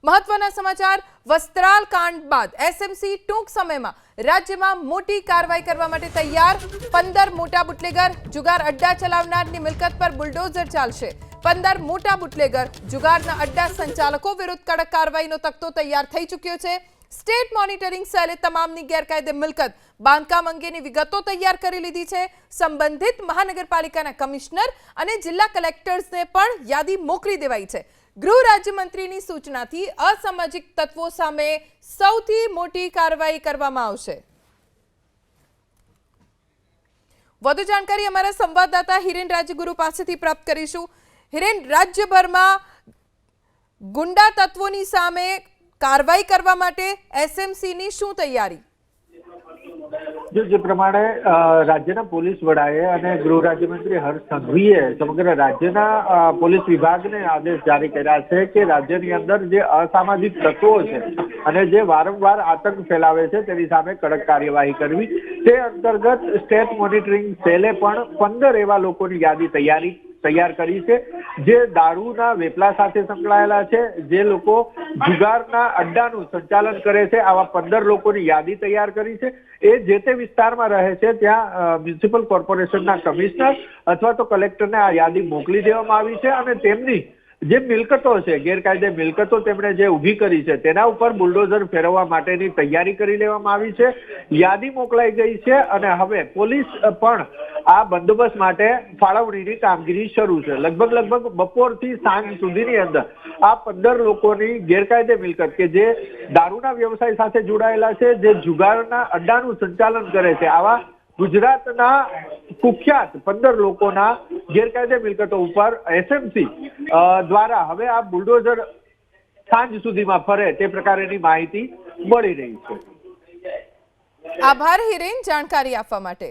મહત્વના સમાચાર વસ્ત્રાલ કાંડ બાદ એસએમસી ટૂંક સમયમાં રાજ્યમાં મોટી કાર્યવાહી કરવા માટે તૈયાર 15 મોટા બુટલેગર જુગાર અડ્ડા ચલાવનારની મિલકત પર બુલડોઝર ચાલશે 15 મોટા બુટલેગર જુગારના અડ્ડા સંચાલકો વિરુદ્ધ કડક કાર્યવાહીનો તખ્તો તૈયાર થઈ ચૂક્યો છે સ્ટેટ મોનિટરિંગ સેલે તમામની ગેરકાયદે મિલકત બાંધકામ અંગેની વિગતો તૈયાર કરી લીધી છે સંબંધિત મહાનગરપાલિકાના કમિશનર અને જિલ્લા કલેક્ટર્સને પણ યાદી મોકલી દેવાઈ છે ગૃહ રાજ્યમંત્રીની સૂચનાથી અસામાજિક તત્વો સામે સૌથી મોટી કાર્યવાહી કરવામાં આવશે વધુ જાણકારી અમારા સંવાદદાતા હિરેન રાજગુરુ પાસેથી પ્રાપ્ત કરીશું હિરેન રાજ્યભરમાં ગુંડા તત્વોની સામે કાર્યવાહી કરવા માટે એસએમસીની શું તૈયારી જે પ્રમાણે રાજ્યના પોલીસ વડાએ અને ગૃહ રાજ્યમંત્રી હર્ષ સંઘવીએ સમગ્ર રાજ્યના પોલીસ વિભાગને આદેશ જારી કર્યા છે કે રાજ્યની અંદર જે અસામાજિક તત્વો છે અને જે વારંવાર આતંક ફેલાવે છે તેની સામે કડક કાર્યવાહી કરવી તે અંતર્ગત સ્ટેટ મોનિટરિંગ સેલે પણ 15 એવા લોકોની યાદી તૈયાર કરી છે જે દારૂના વેપલા સાથે સંકળાયેલા છે જે લોકો જુગારના અડ્ડાનું સંચાલન કરે છે આવા 15 લોકોની યાદી તૈયાર કરી છે એ જે તે વિસ્તારમાં રહે છે ત્યાં મ્યુનિસિપલ કોર્પોરેશનના કમિશનર અથવા તો કલેક્ટરને આ યાદી મોકલી દેવામાં આવી છે અને તેમની જે મિલકતો છે ગેરકાયદે મિલકતો તેમણે જે ઊભી કરી છે તેના ઉપર બુલડોઝર ફેરવવા માટેની તૈયારી કરી લેવામાં આવી છે યાદી મોકલાઈ ગઈ છે અને હવે પોલીસ પણ આ બંદોબસ્ત માટે ફાળવણીની કામગીરી શરૂ છે લગભગ બપોરથી સાંજ સુધીની અંદર આ 15 લોકોની ગેરકાયદે મિલકત કે જે દારૂના વ્યવસાય સાથે જોડાયેલા છે જે જુગારના અડ્ડાનું સંચાલન કરે છે આવા ગુજરાતના કુખ્યાત 15 લોકોના ગેરકાયદે મિલકતો ઉપર એસએમસી દ્વારા હવે આ બુલડોઝર સાંજ સુધીમાં ફરે તે પ્રકારની માહિતી મળી રહી છે આભાર હિરેન જાણકારી આપવા માટે